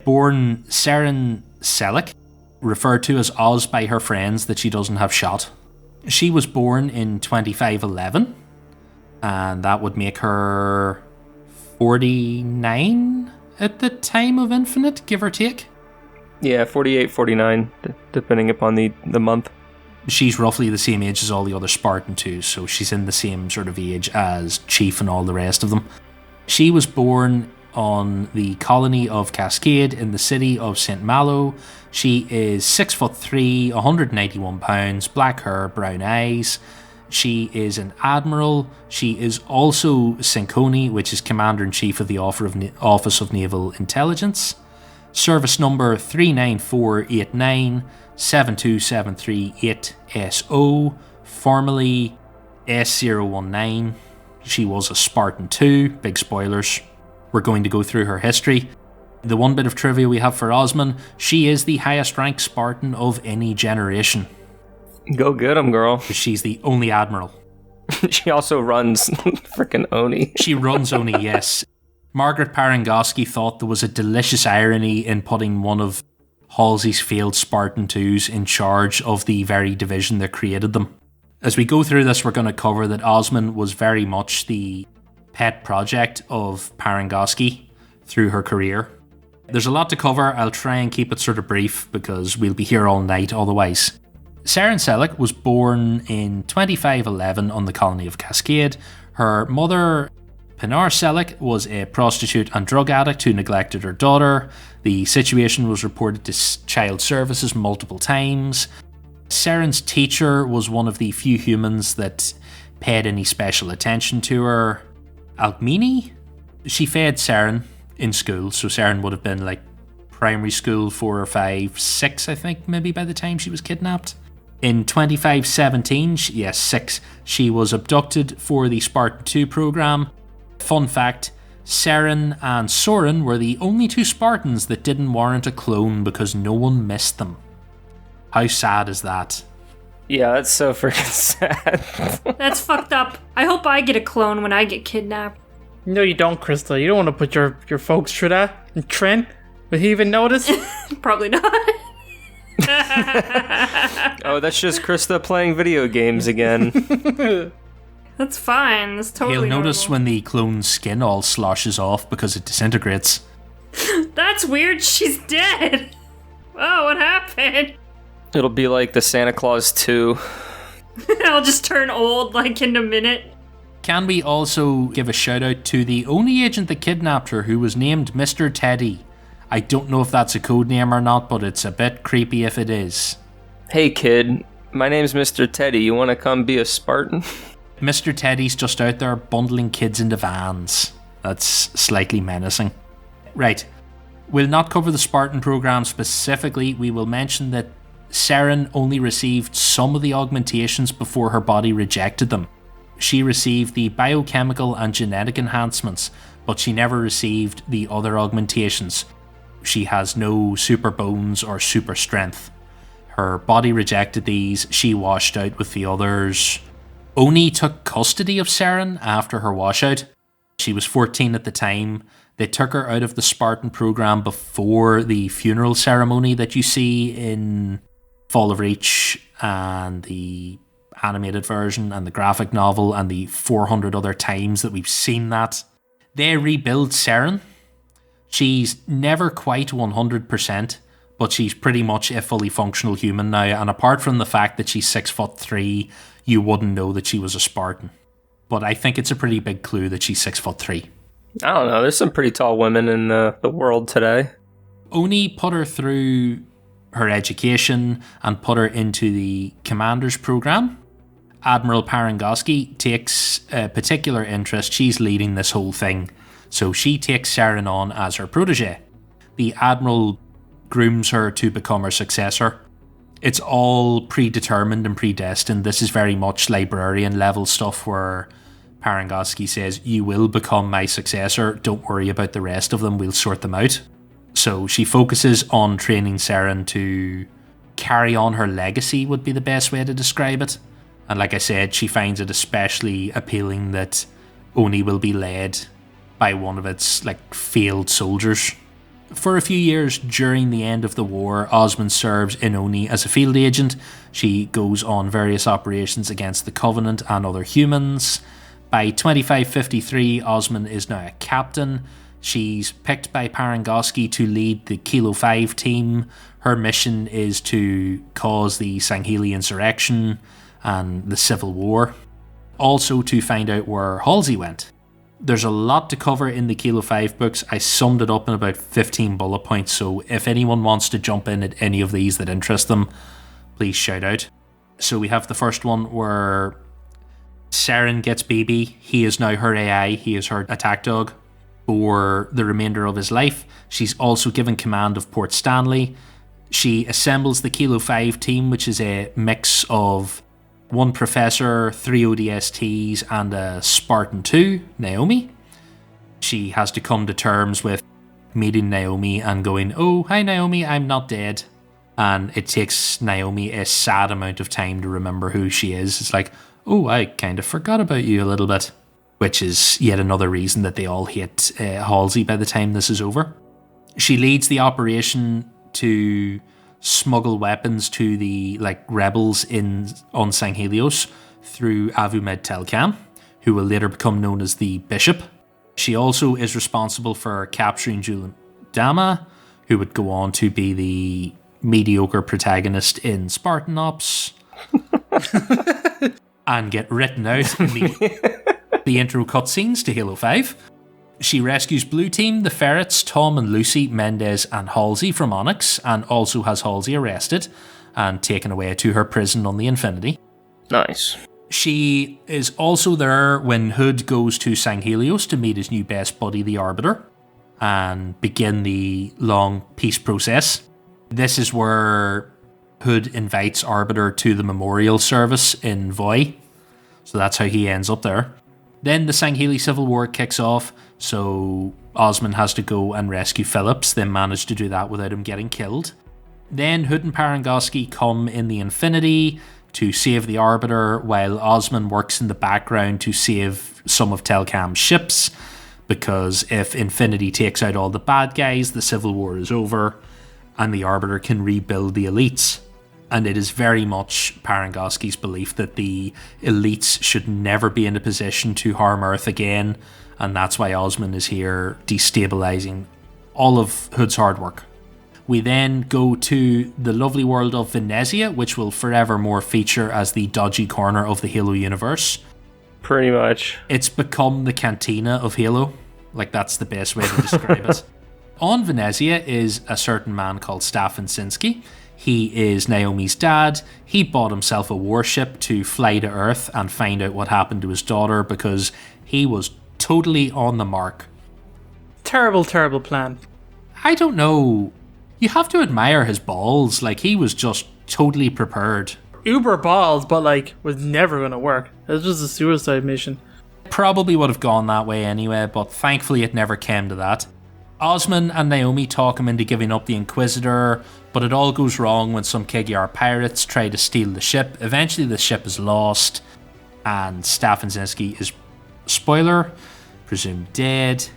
born Serin Selik, referred to as Oz by her friends that she doesn't have shot. She was born in 2511, and that would make her 49 at the time of Infinite, give or take. Yeah, 48, 49, depending upon the month. She's roughly the same age as all the other Spartan 2s, so she's in the same sort of age as Chief and all the rest of them. She was born on the colony of Cascade in the city of St. Malo. She is 6'3", 191 pounds, black hair, brown eyes. She is an admiral. She is also CINCONI, which is Commander-in-Chief of the Office of Naval Intelligence. Service number 39489-72738SO, formerly S019. She was a Spartan 2, big spoilers. We're going to go through her history. The one bit of trivia we have for Osman, she is the highest ranked Spartan of any generation. Go get 'em, girl. She's the only admiral. She also runs frickin' ONI. She runs ONI, yes. Margaret Parangoski thought there was a delicious irony in putting one of Halsey's failed Spartan 2s in charge of the very division that created them. As we go through this, we're going to cover that Osman was very much the pet project of Parangoski through her career. There's a lot to cover. I'll try and keep it sort of brief because we'll be here all night otherwise. Serin Selik was born in 2511 on the colony of Cascade. Her mother, Pinar Selik, was a prostitute and drug addict who neglected her daughter. The situation was reported to child services multiple times. Serin's teacher was one of the few humans that paid any special attention to her. Alkmene? She fed Serin in school, so Serin would have been like primary school 4 or 5, 6 I think maybe by the time she was kidnapped. In 2517, 6, she was abducted for the Spartan 2 program. Fun fact, Serin and Soren were the only 2 Spartans that didn't warrant a clone because no one missed them. How sad is that? Yeah, that's so freaking sad. That's fucked up. I hope I get a clone when I get kidnapped. No, you don't, Krista. You don't want to put your folks through that. And Trent, will he even notice? Probably not. Oh, that's just Krista playing video games again. That's fine. That's totally He'll notice normal. when the clone's skin all sloshes off because it disintegrates. That's weird. She's dead. Oh, what happened? It'll be like the Santa Claus 2. I'll just turn old like in a minute. Can we also give a shout out to the ONI agent that kidnapped her, who was named Mr. Teddy? I don't know if that's a code name or not, but it's a bit creepy if it is. Hey kid, my name's Mr. Teddy. You want to come be a Spartan? Mr. Teddy's just out there bundling kids into vans. That's slightly menacing. Right. We'll not cover the Spartan program specifically. We will mention that Serin only received some of the augmentations before her body rejected them. She received the biochemical and genetic enhancements, but she never received the other augmentations. She has no super bones or super strength. Her body rejected these, she washed out with the others. ONI took custody of Serin after her washout. She was 14 at the time. They took her out of the Spartan program before the funeral ceremony that you see in Fall of Reach and the animated version and the graphic novel and the 400 other times that we've seen that. They rebuild Serin. She's never quite 100%, but she's pretty much a fully functional human now, and apart from the fact that she's 6'3", you wouldn't know that she was a Spartan. But I think it's a pretty big clue that she's 6'3". I don't know. There's some pretty tall women in the world today. ONI put her through her education and put her into the commander's program. Admiral Parangoski takes a particular interest. She's leading this whole thing. So she takes Serin on as her protege. The Admiral grooms her to become her successor. It's all predetermined and predestined. This is very much librarian level stuff where Parangoski says, you will become my successor. Don't worry about the rest of them. We'll sort them out. So she focuses on training Serin to carry on her legacy would be the best way to describe it. And like I said, she finds it especially appealing that ONI will be led by one of its failed soldiers. For a few years during the end of the war, Osman serves in ONI as a field agent. She goes on various operations against the Covenant and other humans. By 2553, Osman is now a captain. She's picked by Parangoski to lead the Kilo 5 team. Her mission is to cause the Sangheli insurrection and the Civil War. Also to find out where Halsey went. There's a lot to cover in the Kilo 5 books. I summed it up in about 15 bullet points, so if anyone wants to jump in at any of these that interest them, please shout out. So we have the first one where Serin gets BB. He is now her AI. He is her attack dog for the remainder of his life. She's also given command of Port Stanley. She assembles the Kilo 5 team, which is a mix of one professor, 3 ODSTs, and a Spartan 2, Naomi. She has to come to terms with meeting Naomi and going, oh, hi Naomi, I'm not dead. And it takes Naomi a sad amount of time to remember who she is. It's like, oh, I kind of forgot about you a little bit. Which is yet another reason that they all hate Halsey by the time this is over. She leads the operation to smuggle weapons to the rebels on Sanghelios through Avumed Telkam, who will later become known as the Bishop. She also is responsible for capturing Julian Dama, who would go on to be the mediocre protagonist in Spartan Ops and get written out in the intro cutscenes to Halo 5. She rescues Blue Team, the Ferrets, Tom and Lucy, Mendez and Halsey from Onyx, and also has Halsey arrested and taken away to her prison on the Infinity. Nice. She is also there when Hood goes to Sanghelios to meet his new best buddy, the Arbiter, and begin the long peace process. This is where Hood invites Arbiter to the memorial service in Voi, so that's how he ends up there. Then the Sangheli Civil War kicks off, so Osman has to go and rescue Phillips. They manage to do that without him getting killed. Then Hood and Parangoski come in the Infinity to save the Arbiter, while Osman works in the background to save some of Telkam's ships, because if Infinity takes out all the bad guys, the Civil War is over, and the Arbiter can rebuild the elites. And it is very much Parangoski's belief that the elites should never be in a position to harm Earth again, and that's why Osman is here destabilizing all of Hood's hard work. We then go to the lovely world of Venezia, which will forevermore feature as the dodgy corner of the Halo universe. Pretty much. It's become the cantina of Halo. That's the best way to describe it. On Venezia is a certain man called Staffan Sinsky. He is Naomi's dad. He bought himself a warship to fly to Earth and find out what happened to his daughter because he was totally on the mark. Terrible, terrible plan. I don't know. You have to admire his balls. He was just totally prepared. Uber balls, but was never going to work. It was just a suicide mission. Probably would have gone that way anyway, but thankfully it never came to that. Osman and Naomi talk him into giving up the Inquisitor, but it all goes wrong when some KGR pirates try to steal the ship. Eventually the ship is lost, and Staffan Sinsky is, spoiler, presumed dead.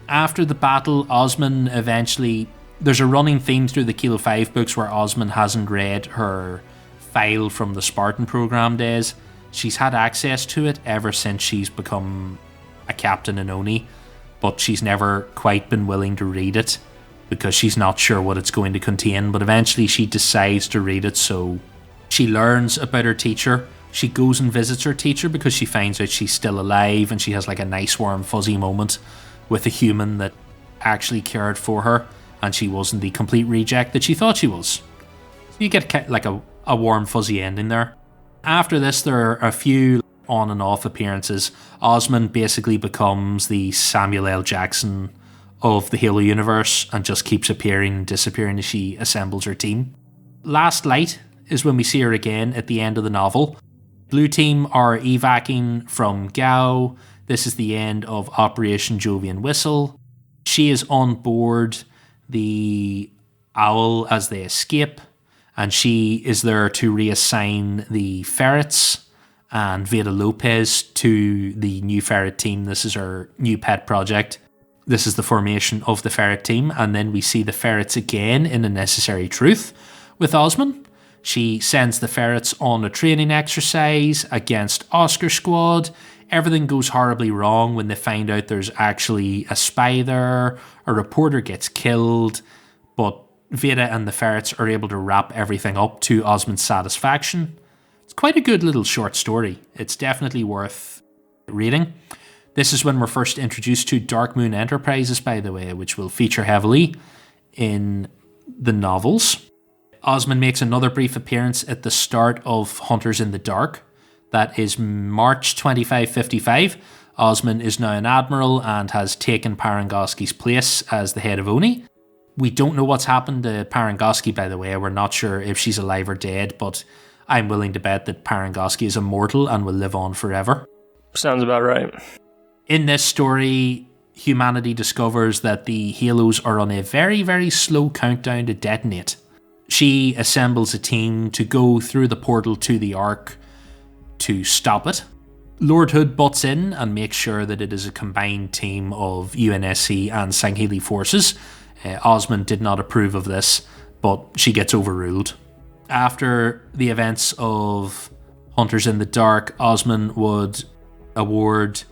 After the battle, Osman eventually... There's a running theme through the Kilo 5 books where Osman hasn't read her file from the Spartan program days. She's had access to it ever since she's become a captain in ONI, but she's never quite been willing to read it because she's not sure what it's going to contain. But eventually she decides to read it, so she learns about her teacher. She goes and visits her teacher because she finds out she's still alive, and she has a nice warm fuzzy moment with a human that actually cared for her, and she wasn't the complete reject that she thought she was. So you get like a warm, fuzzy ending there. After this, there are a few on and off appearances. Osman basically becomes the Samuel L. Jackson of the Halo universe and just keeps appearing and disappearing as she assembles her team. Last light is when we see her again at the end of the novel. Blue team are evacing from Gao. This is the end of Operation Jovian Whistle. She is on board the Owl as they escape, and she is there to reassign the ferrets and Veda Lopez to the new ferret team. This is her new pet project. This is the formation of the ferret team, and then we see the ferrets again in A Necessary Truth with Osman. She sends the ferrets on a training exercise against Oscar Squad. Everything goes horribly wrong when they find out there's actually a spy there. A reporter gets killed, but Veda and the ferrets are able to wrap everything up to Osman's satisfaction. It's quite a good little short story. It's definitely worth reading. This is when we're first introduced to Dark Moon Enterprises, by the way, which will feature heavily in the novels. Osman makes another brief appearance at the start of Hunters in the Dark. That is March 2555. Osman is now an admiral and has taken Parangoski's place as the head of ONI. We don't know what's happened to Parangoski, by the way. We're not sure if she's alive or dead, but I'm willing to bet that Parangoski is immortal and will live on forever. Sounds about right. In this story, humanity discovers that the Halos are on a very, very slow countdown to detonate. She assembles a team to go through the portal to the Ark to stop it. Lord Hood butts in and makes sure that it is a combined team of UNSC and Sangheili forces. Osman did not approve of this, but she gets overruled. After the events of Hunters in the Dark, Osman would award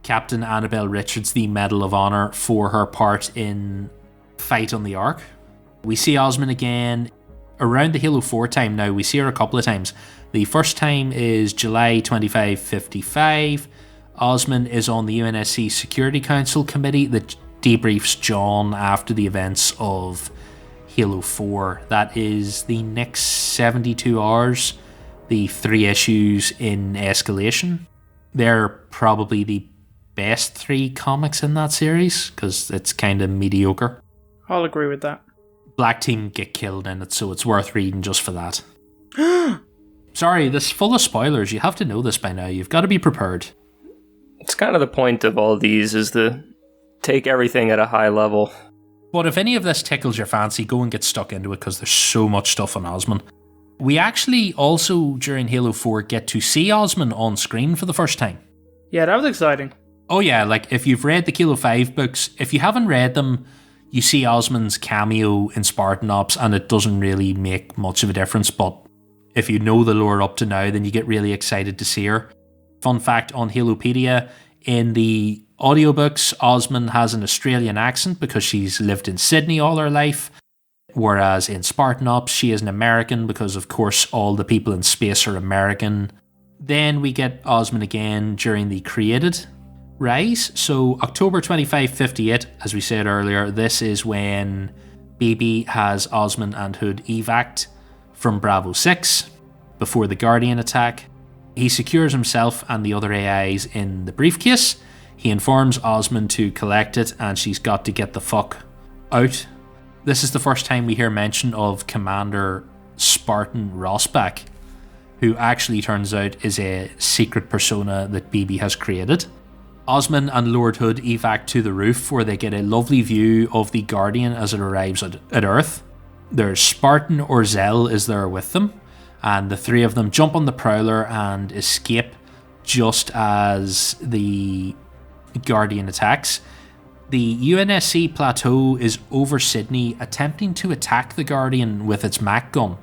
Captain Annabelle Richards the Medal of Honor for her part in Fight on the Ark. We see Osman again around the Halo 4 time now. We see her a couple of times. The first time is July 2555. Osman is on the UNSC Security Council committee that debriefs John after the events of Halo 4. That is the next 72 hours, the 3 issues in Escalation. They're probably the best 3 comics in that series because it's kind of mediocre. I'll agree with that. Black Team get killed in it, so it's worth reading just for that. Sorry, this is full of spoilers. You have to know this by now. You've got to be prepared. It's kind of the point of all these is to take everything at a high level. But if any of this tickles your fancy, go and get stuck into it because there's so much stuff on Osman. We actually also, during Halo 4, get to see Osman on screen for the first time. Yeah, that was exciting. Oh yeah, like if you've read the Halo 5 books, if you haven't read them, you see Osman's cameo in Spartan Ops and it doesn't really make much of a difference, but if you know the lore up to now, then you get really excited to see her. Fun fact on Halopedia, in the audiobooks, Osman has an Australian accent because she's lived in Sydney all her life, whereas in Spartan Ops, she is an American because, of course, all the people in space are American. Then we get Osman again during the Created Rise. So October 2558, as we said earlier, this is when BB has Osman and Hood evac'd from Bravo 6 before the Guardian attack. He secures himself and the other AIs in the briefcase. He informs Osman to collect it and she's got to get the fuck out. This is the first time we hear mention of Commander Spartan Rossback, who actually turns out is a secret persona that BB has created. Osman and Lord Hood evac to the roof where they get a lovely view of the Guardian as it arrives at Earth. There's Spartan Orzel is there with them, and the 3 of them jump on the Prowler and escape just as the Guardian attacks. The UNSC plateau is over Sydney, attempting to attack the Guardian with its Mac gun.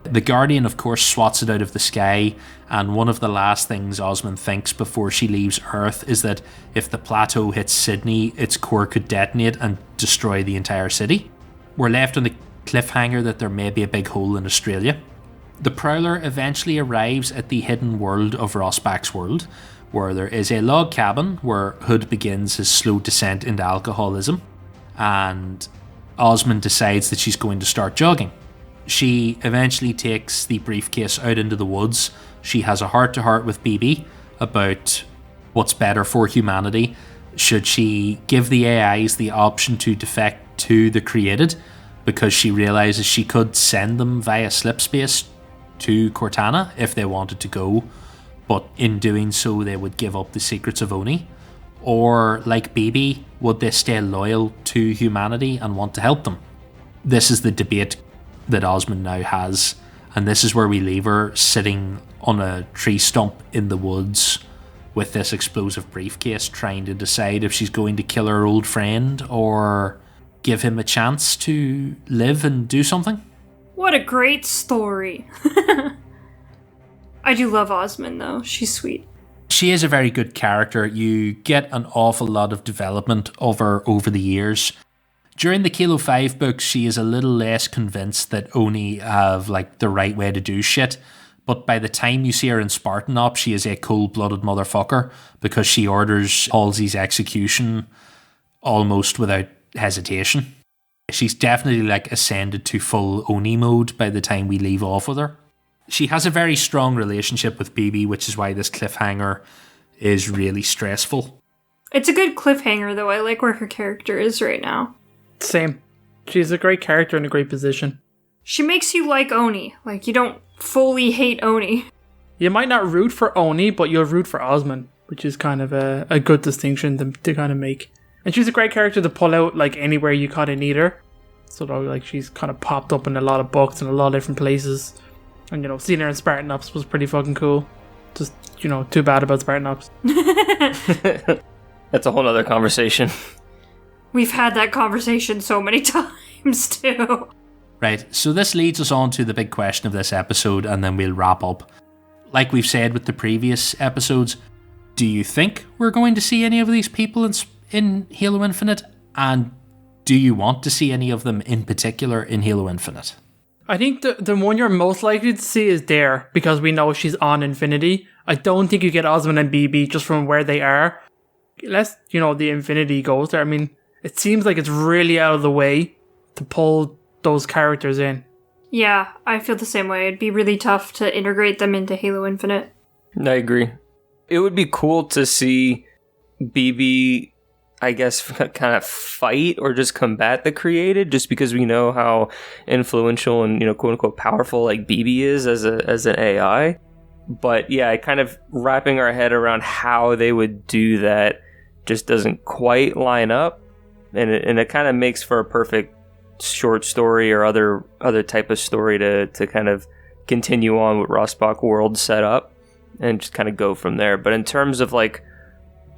The Guardian, of course, swats it out of the sky, and one of the last things Osman thinks before she leaves Earth is that if the plateau hits Sydney, its core could detonate and destroy the entire city. We're left on the cliffhanger that there may be a big hole in Australia. The Prowler eventually arrives at the hidden world of Rossback's world, where there is a log cabin where Hood begins his slow descent into alcoholism, and Osman decides that she's going to start jogging. She eventually takes the briefcase out into the woods. She has a heart-to-heart with BB about what's better for humanity. Should she give the AIs the option to defect to the created, because she realizes she could send them via slipspace to Cortana if they wanted to go, but in doing so they would give up the secrets of ONI? Or, like BB, would they stay loyal to humanity and want to help them? This is the debate that Osman now has, and this is where we leave her sitting on a tree stump in the woods with this explosive briefcase, trying to decide if she's going to kill her old friend or give him a chance to live and do something. What a great story. I do love Osman, though. She's sweet. She is a very good character. You get an awful lot of development of her over the years. During the Kilo 5 books, she is a little less convinced that ONI have the right way to do shit. But by the time you see her in Spartan Ops, she is a cold-blooded motherfucker because she orders Halsey's execution almost without hesitation. She's definitely ascended to full ONI mode by the time we leave off with her. She has a very strong relationship with BB, which is why this cliffhanger is really stressful. It's a good cliffhanger, though. I like where her character is right now. Same. She's a great character in a great position. She makes you like ONI. You don't fully hate ONI. You might not root for ONI, but you'll root for Osman, which is kind of a good distinction to kind of make. And she's a great character to pull out anywhere you kind of need her. So she's kind of popped up in a lot of books and a lot of different places. And seeing her in Spartan Ops was pretty fucking cool. Just too bad about Spartan Ops. That's a whole other conversation. We've had that conversation so many times too. Right, so this leads us on to the big question of this episode, and then we'll wrap up. Like we've said with the previous episodes, do you think we're going to see any of these people in Halo Infinite? And do you want to see any of them in particular in Halo Infinite? I think the one you're most likely to see is Dare, because we know she's on Infinity. I don't think you get Osman and BB just from where they are. Unless, the Infinity goes there. I mean, it seems like it's really out of the way to pull those characters in. Yeah, I feel the same way. It'd be really tough to integrate them into Halo Infinite. I agree. It would be cool to see BB, I guess, kind of fight or just combat the created, just because we know how influential and, quote unquote powerful BB is as an AI. But yeah, kind of wrapping our head around how they would do that just doesn't quite line up. And it kind of makes for a perfect short story or other type of story to kind of continue on with Rosbach World set up and just kind of go from there. But in terms of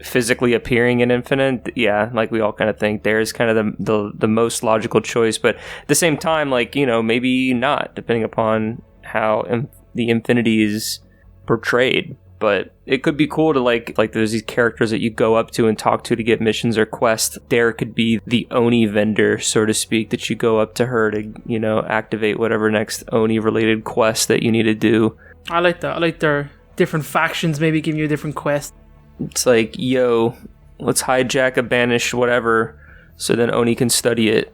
physically appearing in Infinite, yeah, we all kind of think there's kind of the most logical choice, but at the same time, maybe not, depending upon how the Infinity is portrayed. But it could be cool to there's these characters that you go up to and talk to get missions or quests. Dare could be the ONI vendor, so to speak, that you go up to her to, activate whatever next ONI related quest that you need to do. I like that. I like their different factions maybe giving you a different quest. It's yo, let's hijack a banished whatever so then ONI can study it.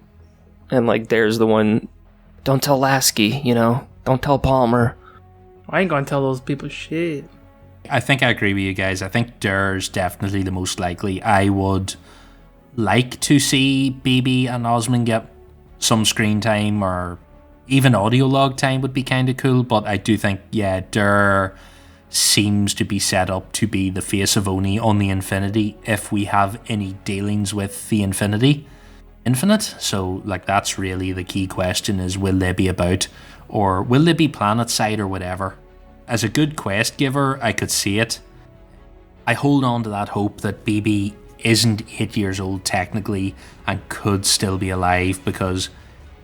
And Dare's the one, don't tell Lasky, don't tell Palmer. I ain't gonna tell those people shit. I think I agree with you guys. I think Dare's definitely the most likely. I would like to see BB and Osman get some screen time, or even audio log time would be kind of cool, but I do think, Dare seems to be set up to be the face of ONI on the Infinity if we have any dealings with the Infinite. So that's really the key question, is will they be about, or will they be planet side or whatever? As a good quest giver, I could see it. I hold on to that hope that BB isn't 8 years old technically and could still be alive, because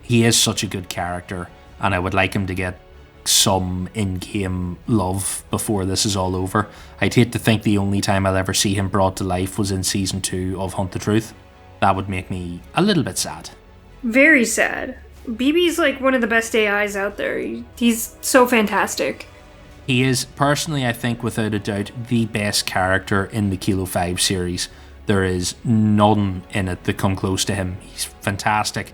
he is such a good character and I would like him to get some in-game love before this is all over. I'd hate to think the only time I'll ever see him brought to life was in Season 2 of Hunt the Truth. That would make me a little bit sad. Very sad. BB's one of the best AIs out there. He's so fantastic. He is, personally, I think, without a doubt, the best character in the Kilo 5 series. There is none in it that come close to him. He's fantastic.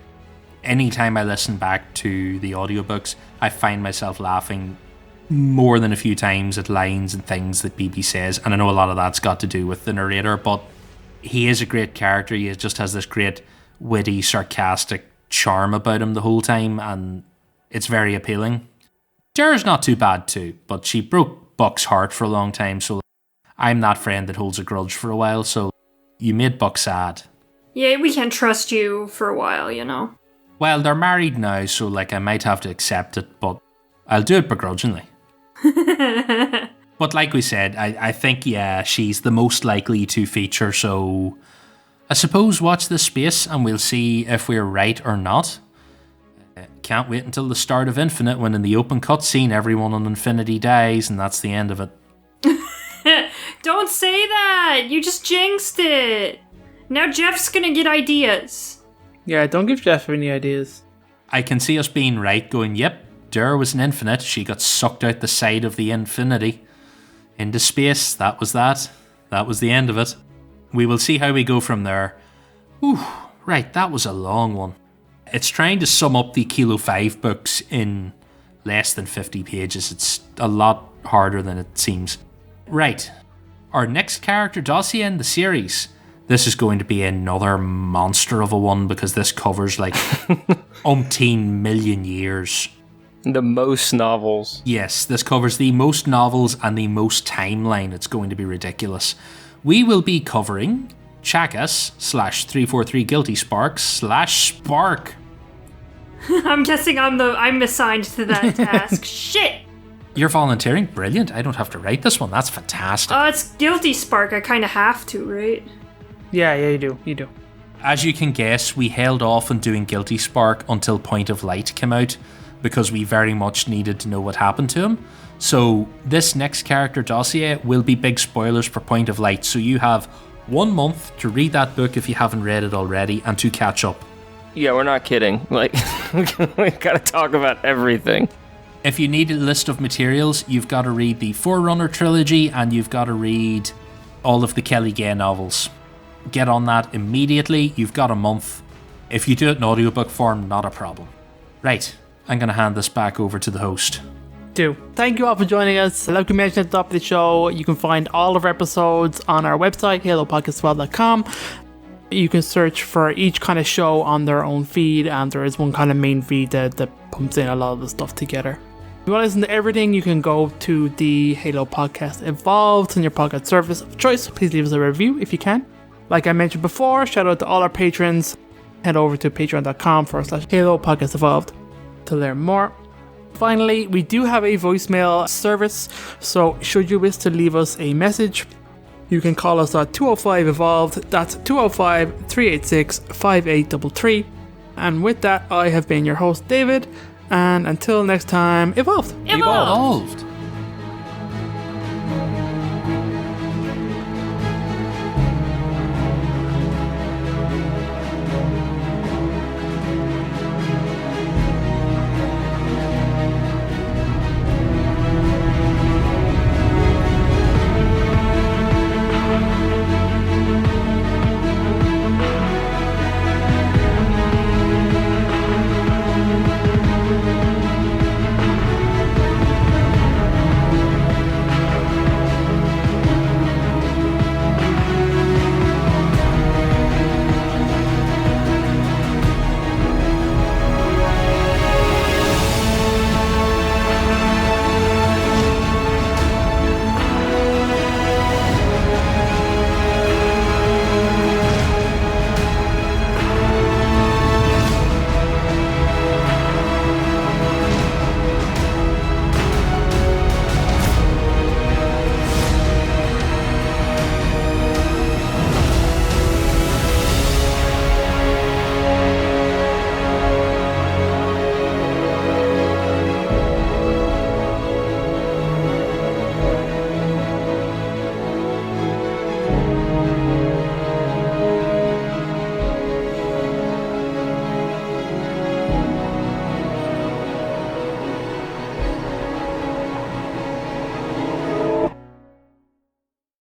Anytime I listen back to the audiobooks, I find myself laughing more than a few times at lines and things that BB says, and I know a lot of that's got to do with the narrator, but he is a great character. He just has this great, witty, sarcastic charm about him the whole time, and it's very appealing. Dare's not too bad too, but she broke Buck's heart for a long time, so I'm that friend that holds a grudge for a while, so you made Buck sad. Yeah, we can't trust you for a while, you know. Well, they're married now, so I might have to accept it, but I'll do it begrudgingly. But like we said, I think, yeah, she's the most likely to feature, so I suppose watch this space and we'll see if we're right or not. Can't wait until the start of Infinite, when in the open cutscene everyone on Infinity dies and that's the end of it. Don't say that! You just jinxed it! Now Jeff's gonna get ideas. Yeah, don't give Jeff any ideas. I can see us being right, going, yep, Dare was an Infinite, she got sucked out the side of the Infinity. Into space, that was that. That was the end of it. We will see how we go from there. Whew, right, that was a long one. It's trying to sum up the Kilo 5 books in less than 50 pages. It's a lot harder than it seems. Right, our next character dossier in the series. This is going to be another monster of a one, because this covers umpteen million years. The most novels. Yes, this covers the most novels and the most timeline. It's going to be ridiculous. We will be covering Chakas/343 Guilty Sparks/Spark. I'm guessing I'm assigned to that task. Shit! You're volunteering? Brilliant. I don't have to write this one. That's fantastic. It's Guilty Spark. I kind of have to, right? Yeah, you do. As you can guess, we held off on doing Guilty Spark until Point of Light came out, because we very much needed to know what happened to him. So this next character dossier will be big spoilers for Point of Light, so you have 1 month to read that book if you haven't read it already, and to catch up. Yeah, we're not kidding. We gotta talk about everything. If you need a list of materials, you've got to read the Forerunner trilogy, and you've got to read all of the Kelly Gay novels. Get on that immediately. You've got a month. If you do it in audiobook form, not a problem. Right, I'm going to hand this back over to the host. Thank you all for joining us. Like we mentioned at the top of the show, you can find all of our episodes on our website, halopodcast12.com. You can search for each kind of show on their own feed, and there is one kind of main feed that pumps in a lot of the stuff together. If you want to listen to everything, you can go to the Halo Podcast Evolved on your podcast service of choice. Please leave us a review if you can. Like I mentioned before, shout out to all our patrons. Head over to patreon.com/Halo Podcast Evolved to learn more. Finally, we do have a voicemail service, so should you wish to leave us a message, you can call us at 205 Evolved. That's 205 386 5833. And with that, I have been your host, David. And until next time, evolved. Evolved. Evolved.